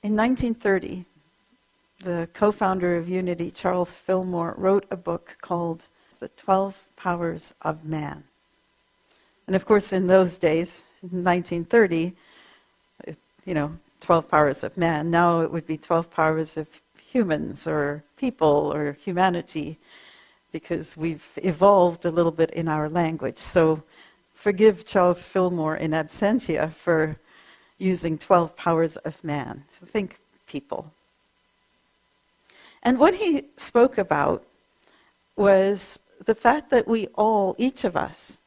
In 1930, the co-founder of Unity, Charles Fillmore, wrote a book called The 12 Powers of Man. And of course, in those days, in 1930, 12 powers of man. Now it would be 12 powers of humans or people or humanity, because we've evolved a little bit in our language. So forgive Charles Fillmore in absentia for using 12 powers of man. Think people. And what he spoke about was the fact that we all, each of us,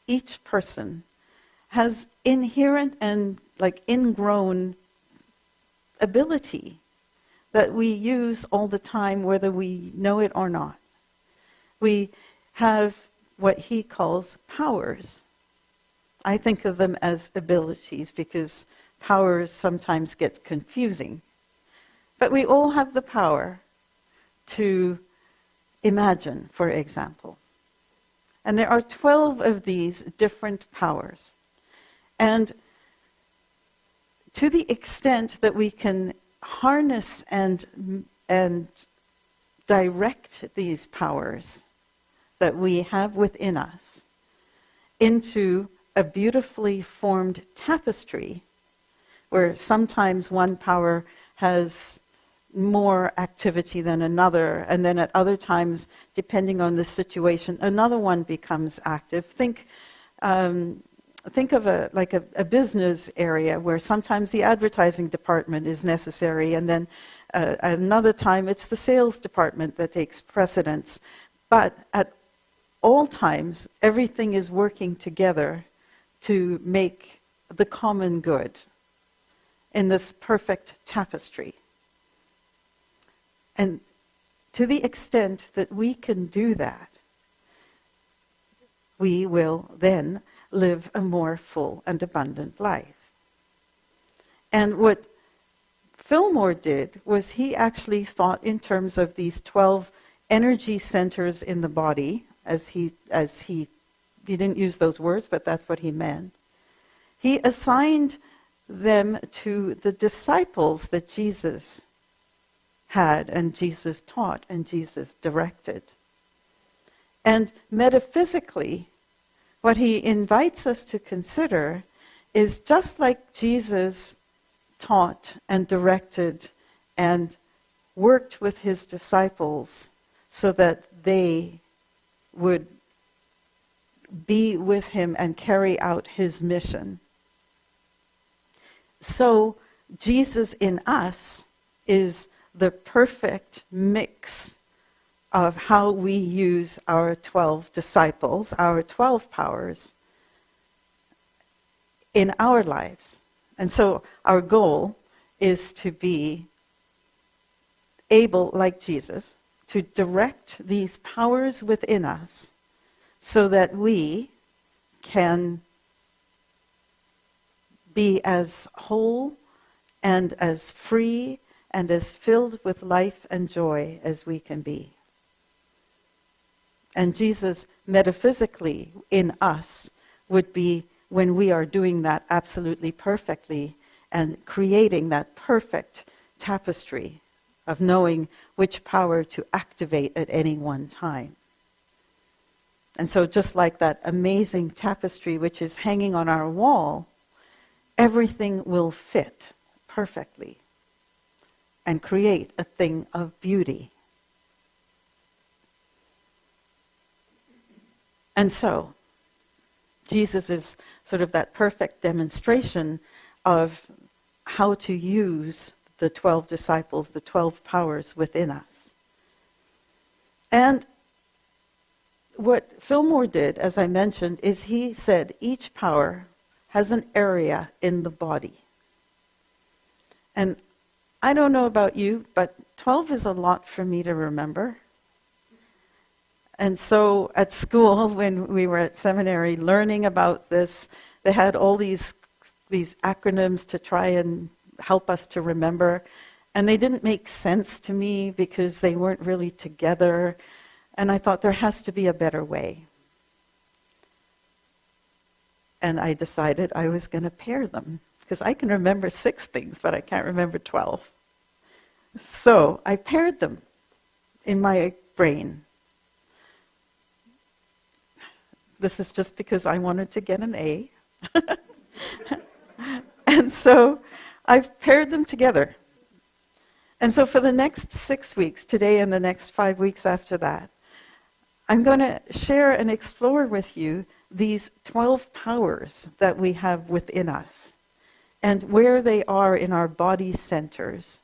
each person, has inherent and ingrown ability that we use all the time, whether we know it or not. We have what he calls powers. I think of them as abilities because powers sometimes gets confusing. But we all have the power to imagine, for example. And there are 12 of these different powers. And to the extent that we can harness and direct these powers that we have within us into a beautifully formed tapestry, where sometimes one power has more activity than another, and then at other times, depending on the situation, another one becomes active. Think of a business area where sometimes the advertising department is necessary, and then another time it's the sales department that takes precedence. But at all times, everything is working together to make the common good in this perfect tapestry. And to the extent that we can do that, we will then live a more full and abundant life. And what Fillmore did was he actually thought in terms of these 12 energy centers in the body, as he didn't use those words, but that's what he meant. He assigned them to the disciples that Jesus had, and Jesus taught, and Jesus directed. And metaphysically, what he invites us to consider is just like Jesus taught and directed and worked with his disciples so that they would be with him and carry out his mission. So Jesus in us is the perfect mix of how we use our 12 disciples, our 12 powers, in our lives. And so our goal is to be able, like Jesus, to direct these powers within us so that we can be as whole and as free and as filled with life and joy as we can be. And Jesus, metaphysically, in us, would be when we are doing that absolutely perfectly and creating that perfect tapestry of knowing which power to activate at any one time. And so just like that amazing tapestry which is hanging on our wall, everything will fit perfectly and create a thing of beauty. And so, Jesus is sort of that perfect demonstration of how to use the 12 disciples, the 12 powers within us. And what Fillmore did, as I mentioned, is he said each power has an area in the body. And I don't know about you, but 12 is a lot for me to remember. And so at school, when we were at seminary learning about this, they had all these acronyms to try and help us to remember. And they didn't make sense to me because they weren't really together. And I thought there has to be a better way. And I decided I was going to pair them. because I can remember 6 things, but I can't remember 12. So I paired them in my brain. This is just because I wanted to get an A. And so I've paired them together. And so for the next 6 weeks, today and the next 5 weeks after that, I'm going to share and explore with you these 12 powers that we have within us and where they are in our body centers,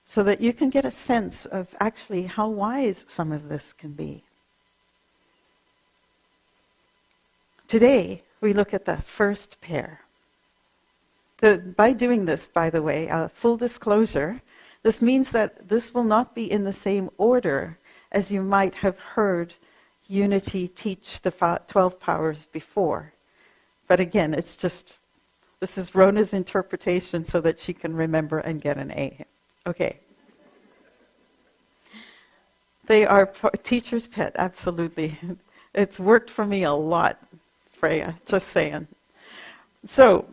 so that you can get a sense of actually how wise some of this can be. Today, we look at the first pair. By doing this, by the way, full disclosure, this means that this will not be in the same order as you might have heard Unity teach the 12 powers before. But again, this is Rhona's interpretation so that she can remember and get an A. Okay. They are teacher's pet, absolutely. It's worked for me a lot, Freya, just saying. So,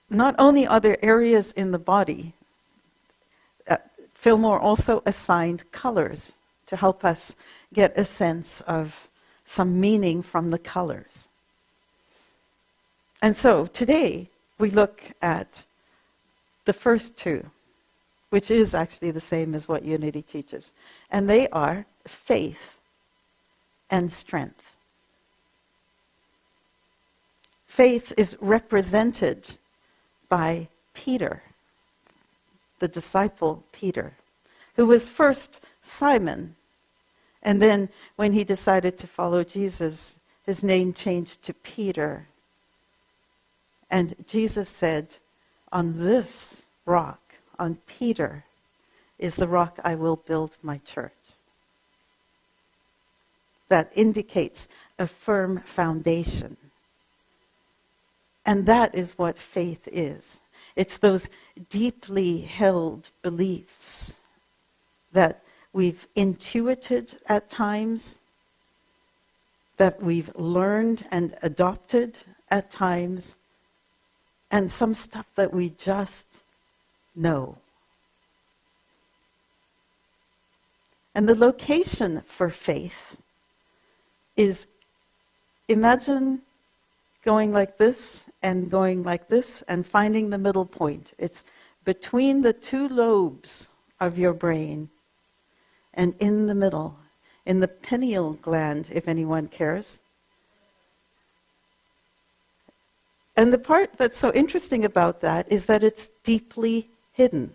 not only are there areas in the body, Fillmore also assigned colors to help us get a sense of some meaning from the colors. And so today we look at the first 2, which is actually the same as what Unity teaches. And they are faith and strength. Faith is represented by Peter, the disciple Peter, who was first Simon, and then when he decided to follow Jesus, his name changed to Peter. And Jesus said, on this rock, on Peter, is the rock I will build my church. That indicates a firm foundation. And that is what faith is. It's those deeply held beliefs that we've intuited at times, that we've learned and adopted at times, and some stuff that we just know. And the location for faith is, imagine going like this and going like this and finding the middle point. It's between the 2 lobes of your brain and in the middle, in the pineal gland, if anyone cares. And the part that's so interesting about that is that it's deeply hidden.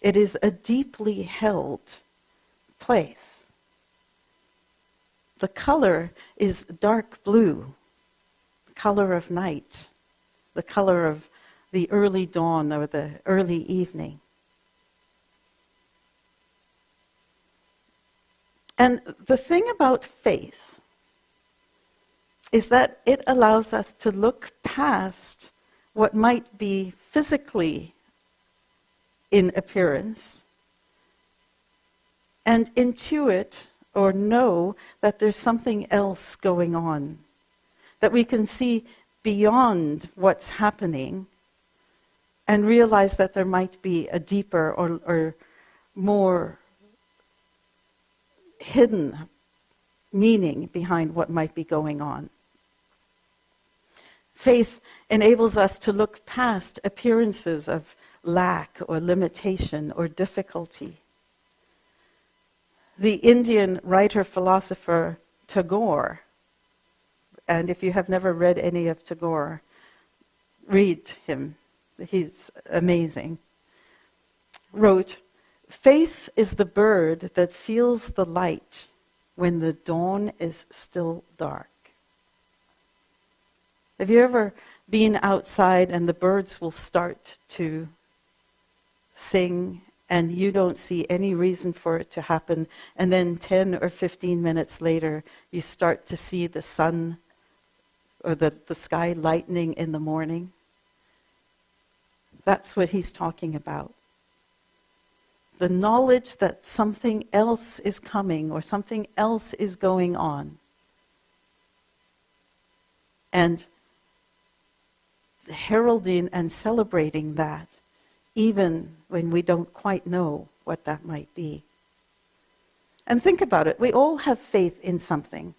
It is a deeply held place. The color is dark blue, the color of night, the color of the early dawn or the early evening. And the thing about faith is that it allows us to look past what might be physically in appearance and intuit or know that there's something else going on, that we can see beyond what's happening and realize that there might be a deeper or more hidden meaning behind what might be going on. Faith enables us to look past appearances of lack or limitation or difficulty. The Indian writer-philosopher Tagore, and if you have never read any of Tagore, read him. He's amazing. Wrote, "Faith is the bird that feels the light when the dawn is still dark." Have you ever been outside and the birds will start to sing and you don't see any reason for it to happen, and then 10 or 15 minutes later you start to see the sun or the sky lightening in the morning? That's what he's talking about. The knowledge that something else is coming or something else is going on. And heralding and celebrating that, even when we don't quite know what that might be. And think about it, we all have faith in something.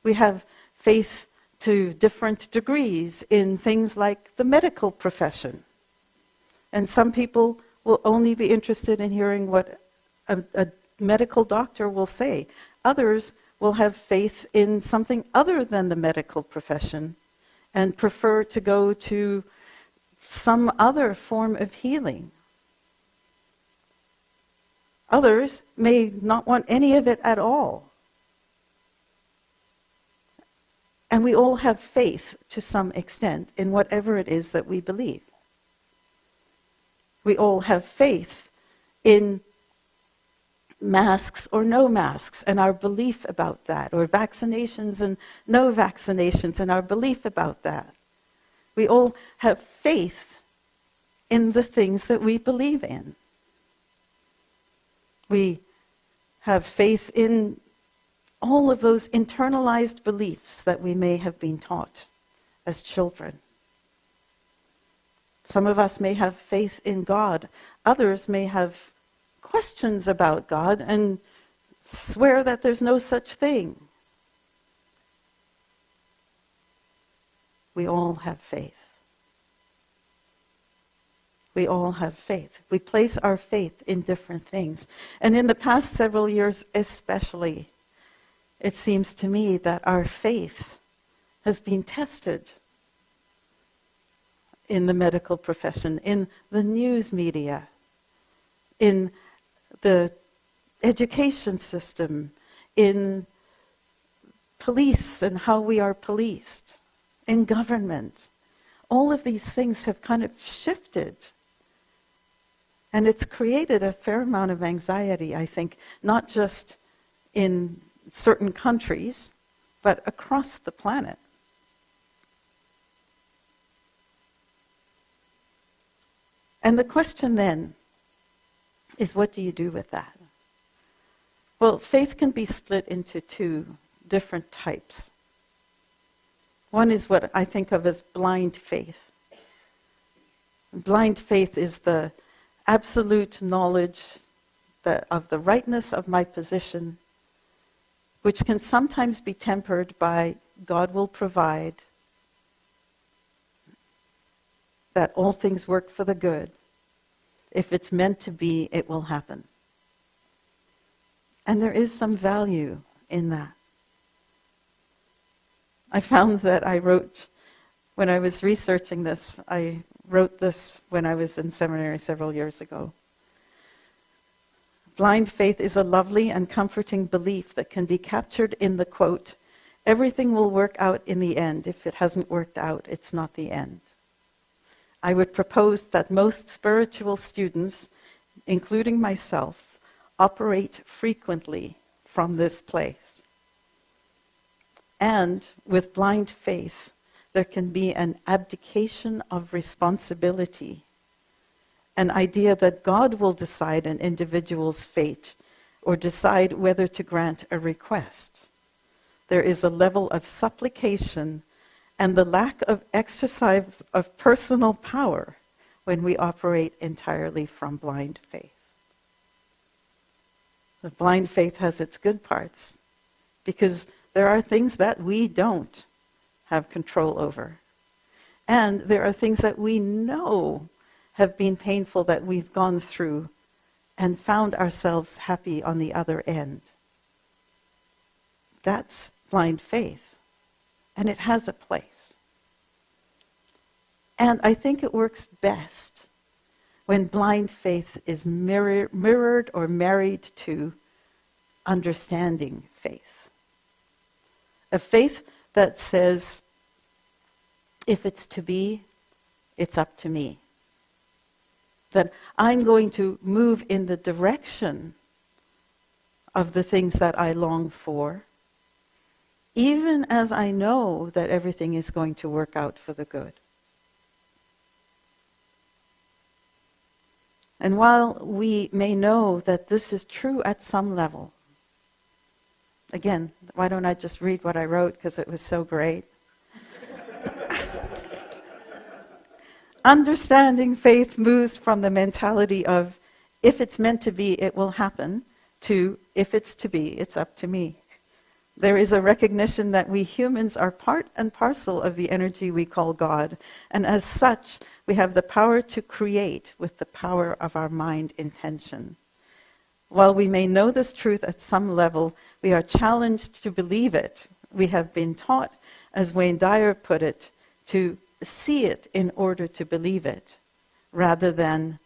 We have faith to different degrees in things like the medical profession. And some people will only be interested in hearing what a medical doctor will say. Others will have faith in something other than the medical profession and prefer to go to some other form of healing. Others may not want any of it at all. And we all have faith to some extent in whatever it is that we believe. We all have faith in masks or no masks and our belief about that, or vaccinations and no vaccinations and our belief about that. We all have faith in the things that we believe in. We have faith in all of those internalized beliefs that we may have been taught as children. Some of us may have faith in God. Others may have questions about God and swear that there's no such thing. We all have faith. We all have faith. We place our faith in different things. And in the past several years especially, it seems to me that our faith has been tested in the medical profession, in the news media, in the education system, in police and how we are policed, in government. All of these things have kind of shifted. And it's created a fair amount of anxiety, I think, not just in certain countries, but across the planet. And the question then is, what do you do with that? Well, faith can be split into two different types. One is what I think of as blind faith. Blind faith is the absolute knowledge of the rightness of my position, which can sometimes be tempered by God will provide, that all things work for the good. If it's meant to be, it will happen. And there is some value in that. I found that I wrote, when I was researching this, I wrote this when I was in seminary several years ago. Blind faith is a lovely and comforting belief that can be captured in the quote, "Everything will work out in the end. If it hasn't worked out, it's not the end." I would propose that most spiritual students, including myself, operate frequently from this place. And with blind faith, there can be an abdication of responsibility, an idea that God will decide an individual's fate or decide whether to grant a request. There is a level of supplication and the lack of exercise of personal power when we operate entirely from blind faith. The blind faith has its good parts because there are things that we don't have control over. And there are things that we know have been painful that we've gone through and found ourselves happy on the other end. That's blind faith. And it has a place. And I think it works best when blind faith is mirrored or married to understanding faith. A faith that says, if it's to be, it's up to me. That I'm going to move in the direction of the things that I long for, even as I know that everything is going to work out for the good. And while we may know that this is true at some level, again, why don't I just read what I wrote because it was so great? Understanding faith moves from the mentality of, if it's meant to be, it will happen, to, if it's to be, it's up to me. There is a recognition that we humans are part and parcel of the energy we call God, and as such, we have the power to create with the power of our mind intention. While we may know this truth at some level, we are challenged to believe it. We have been taught, as Wayne Dyer put it, to see it in order to believe it, rather than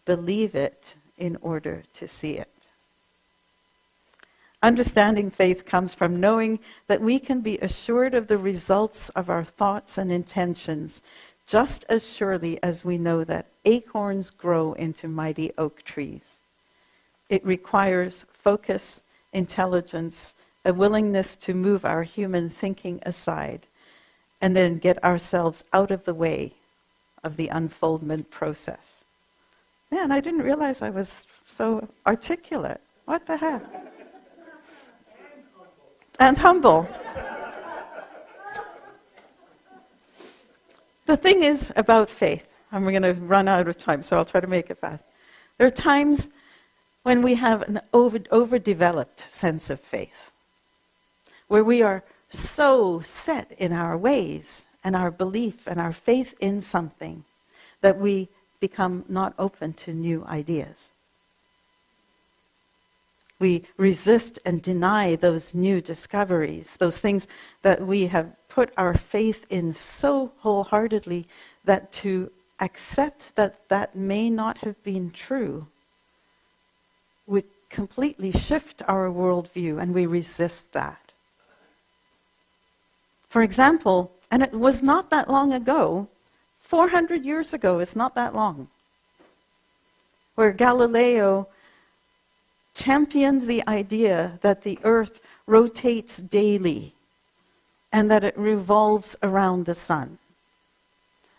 believe it in order to see it. Understanding faith comes from knowing that we can be assured of the results of our thoughts and intentions, just as surely as we know that acorns grow into mighty oak trees. It requires focus, intelligence, a willingness to move our human thinking aside, and then get ourselves out of the way of the unfoldment process. Man, I didn't realize I was so articulate. What the heck? And humble. The thing is about faith, and we're going to run out of time, so I'll try to make it fast. There are times when we have an overdeveloped sense of faith, where we are so set in our ways and our belief and our faith in something that we become not open to new ideas. We resist and deny those new discoveries, those things that we have put our faith in so wholeheartedly that to accept that that may not have been true would completely shift our worldview, and we resist that. For example, and it was not that long ago, 400 years ago, it's not that long, where Galileo championed the idea that the earth rotates daily and that it revolves around the sun.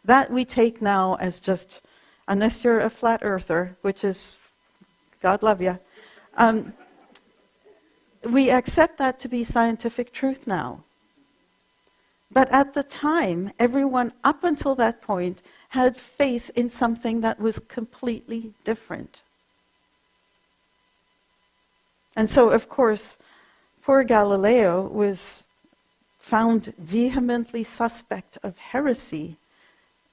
That we take now as just, unless you're a flat earther, which is, God love you, we accept that to be scientific truth now. But at the time, everyone up until that point had faith in something that was completely different. And so, of course, poor Galileo was found vehemently suspect of heresy.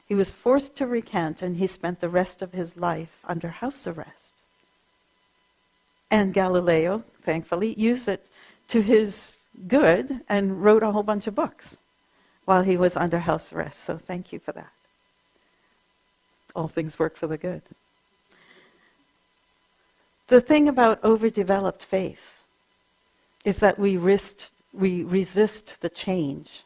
He was forced to recant, and he spent the rest of his life under house arrest. And Galileo, thankfully, used it to his good and wrote a whole bunch of books while he was under house arrest. So thank you for that. All things work for the good. The thing about overdeveloped faith is that we resist the change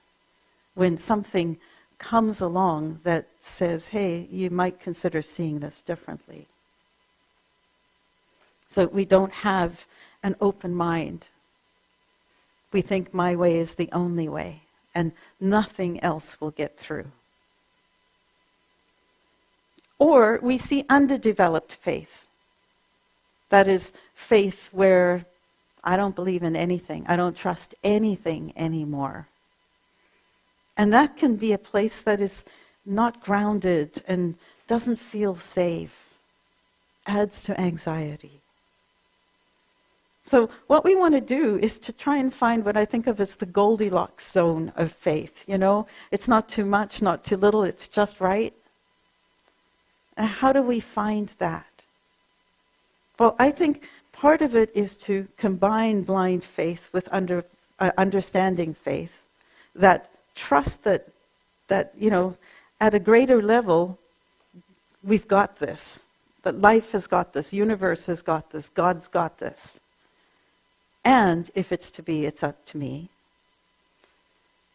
when something comes along that says, hey, you might consider seeing this differently. So we don't have an open mind. We think my way is the only way, and nothing else will get through. Or we see underdeveloped faith. That is faith where I don't believe in anything. I don't trust anything anymore. And that can be a place that is not grounded and doesn't feel safe. Adds to anxiety. So what we want to do is to try and find what I think of as the Goldilocks zone of faith. You know, it's not too much, not too little, it's just right. And how do we find that? Well, I think part of it is to combine blind faith with understanding faith, that trust that you know, at a greater level, we've got this, that life has got this, universe has got this, God's got this. And if it's to be, it's up to me.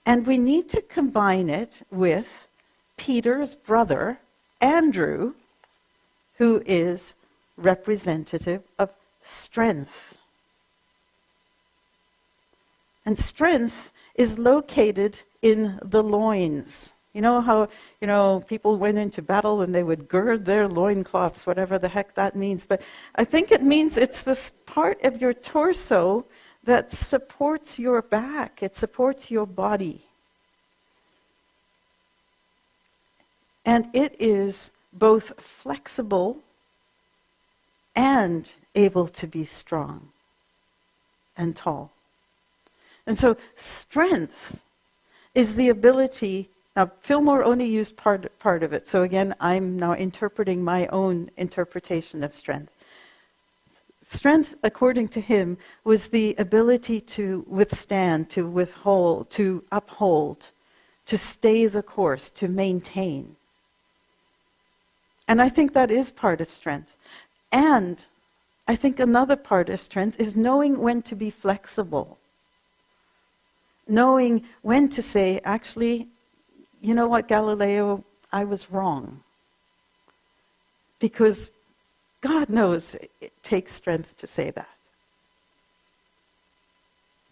And we need to combine it with Peter's brother, Andrew, who is representative of strength. And strength is located in the loins. You know how, people went into battle and they would gird their loincloths, whatever the heck that means. But I think it means it's this part of your torso that supports your back. It supports your body. And it is both flexible and able to be strong and tall. And so strength is the ability. Now, Fillmore only used part of it. So again, I'm now interpreting my own interpretation of strength. Strength, according to him, was the ability to withstand, to withhold, to uphold, to stay the course, to maintain. And I think that is part of strength. And I think another part of strength is knowing when to be flexible. Knowing when to say, actually, you know what, Galileo, I was wrong. Because God knows it takes strength to say that.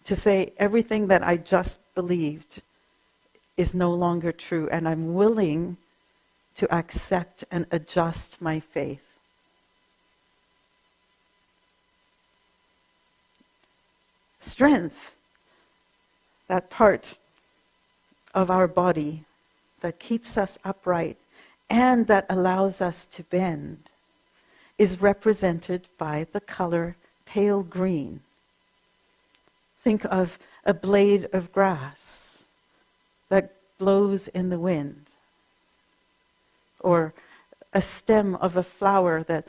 To say everything that I just believed is no longer true, and I'm willing to accept and adjust my faith. Strength, that part of our body that keeps us upright and that allows us to bend, is represented by the color pale green. Think of a blade of grass that blows in the wind, or a stem of a flower that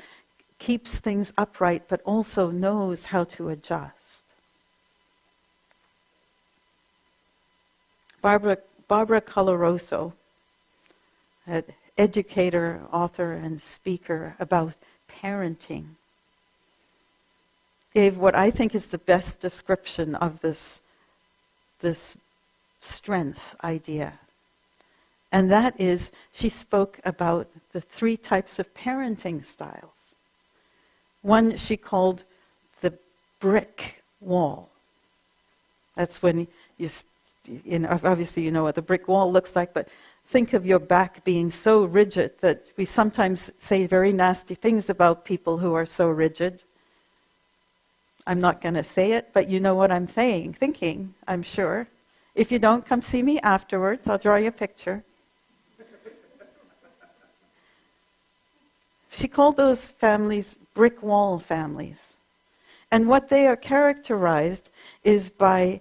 keeps things upright but also knows how to adjust. Barbara Coloroso, an educator, author, and speaker about parenting, gave what I think is the best description of this strength idea. And that is, she spoke about the 3 types of parenting styles. One she called the brick wall. That's when obviously you know what the brick wall looks like, but think of your back being so rigid that we sometimes say very nasty things about people who are so rigid. I'm not going to say it, but you know what I'm thinking, I'm sure. If you don't, come see me afterwards. I'll draw you a picture. She called those families brick wall families. And what they are characterized is by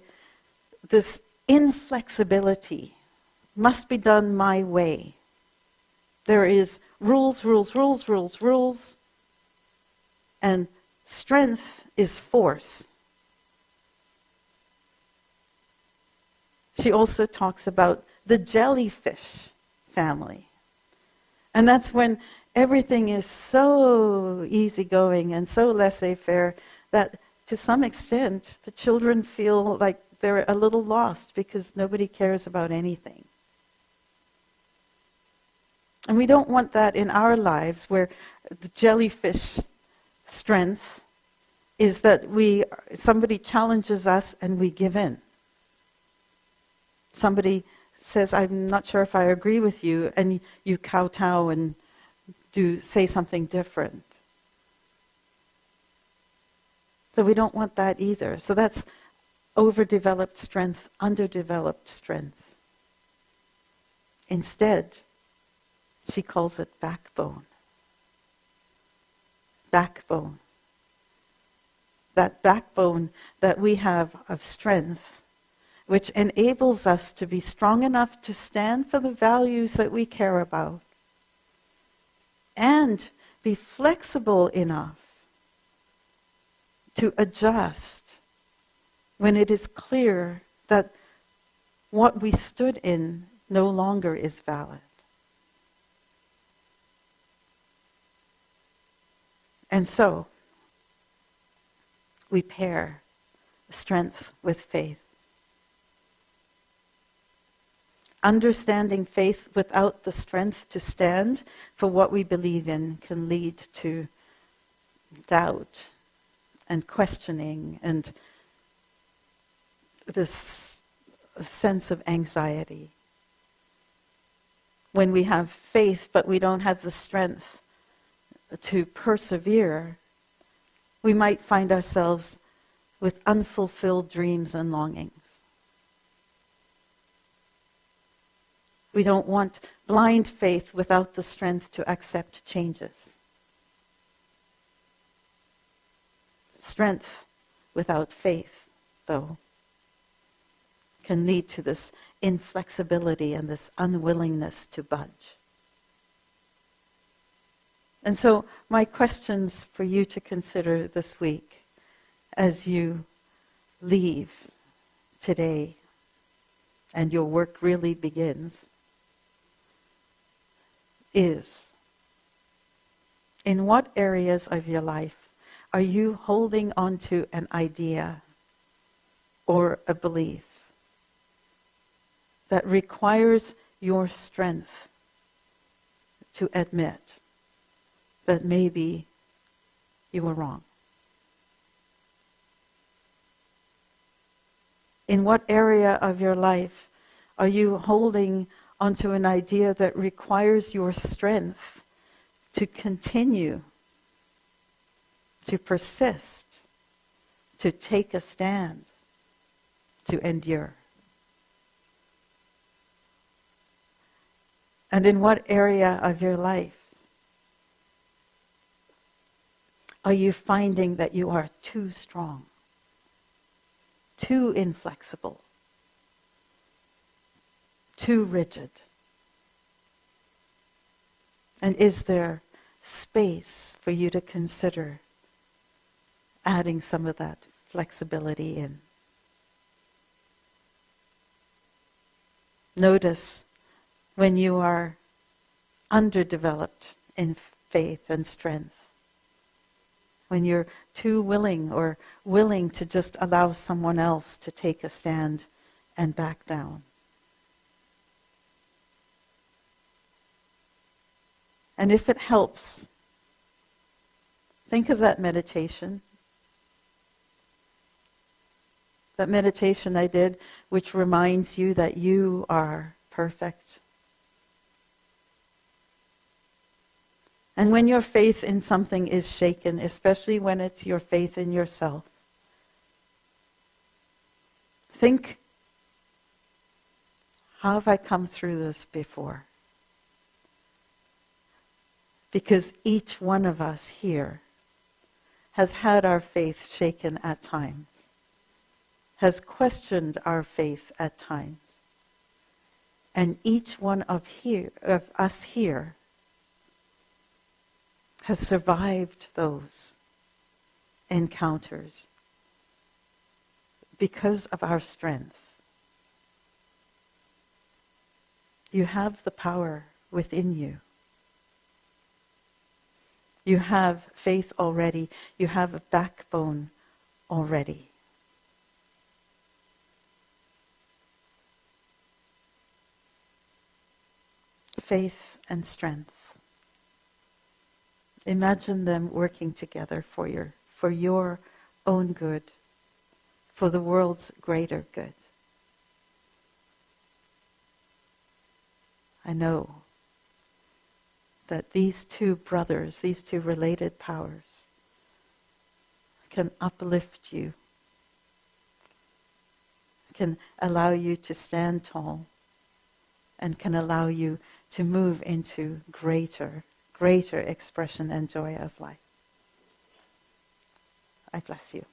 this inflexibility. Must be done my way. There is rules, and strength is force. She also talks about the jellyfish family. And that's when everything is so easygoing and so laissez-faire that to some extent the children feel like they're a little lost because nobody cares about anything. And we don't want that in our lives, where the jellyfish strength is that somebody challenges us and we give in. Somebody says, I'm not sure if I agree with you, and you kowtow and say something different. So we don't want that either. So that's overdeveloped strength, underdeveloped strength. Instead, she calls it backbone. Backbone. That backbone that we have of strength, which enables us to be strong enough to stand for the values that we care about, and be flexible enough to adjust when it is clear that what we stood in no longer is valid. And so, we pair strength with faith. Understanding faith without the strength to stand for what we believe in can lead to doubt and questioning and this sense of anxiety. When we have faith but we don't have the strength to persevere, we might find ourselves with unfulfilled dreams and longings. We don't want blind faith without the strength to accept changes. Strength without faith, though, can lead to this inflexibility and this unwillingness to budge. And so my questions for you to consider this week as you leave today and your work really begins is, in what areas of your life are you holding on to an idea or a belief that requires your strength to admit that maybe you were wrong? In what area of your life are you holding onto an idea that requires your strength to continue, to persist, to take a stand, to endure? And in what area of your life are you finding that you are too strong, too inflexible, too rigid? And is there space for you to consider adding some of that flexibility in? Notice when you are underdeveloped in faith and strength, when you're too willing or willing to just allow someone else to take a stand and back down. And if it helps, think of that meditation. That meditation I did, which reminds you that you are perfect. And when your faith in something is shaken, especially when it's your faith in yourself, think, how have I come through this before? Because each one of us here has had our faith shaken at times, has questioned our faith at times. And each one of us here has survived those encounters because of our strength. You have the power within you. You have faith already. You have a backbone already. Faith and strength. Imagine them working together for your own good, for the world's greater good. I know that these two brothers, these two related powers, can uplift you, can allow you to stand tall, and can allow you to move into greater expression and joy of life. I bless you.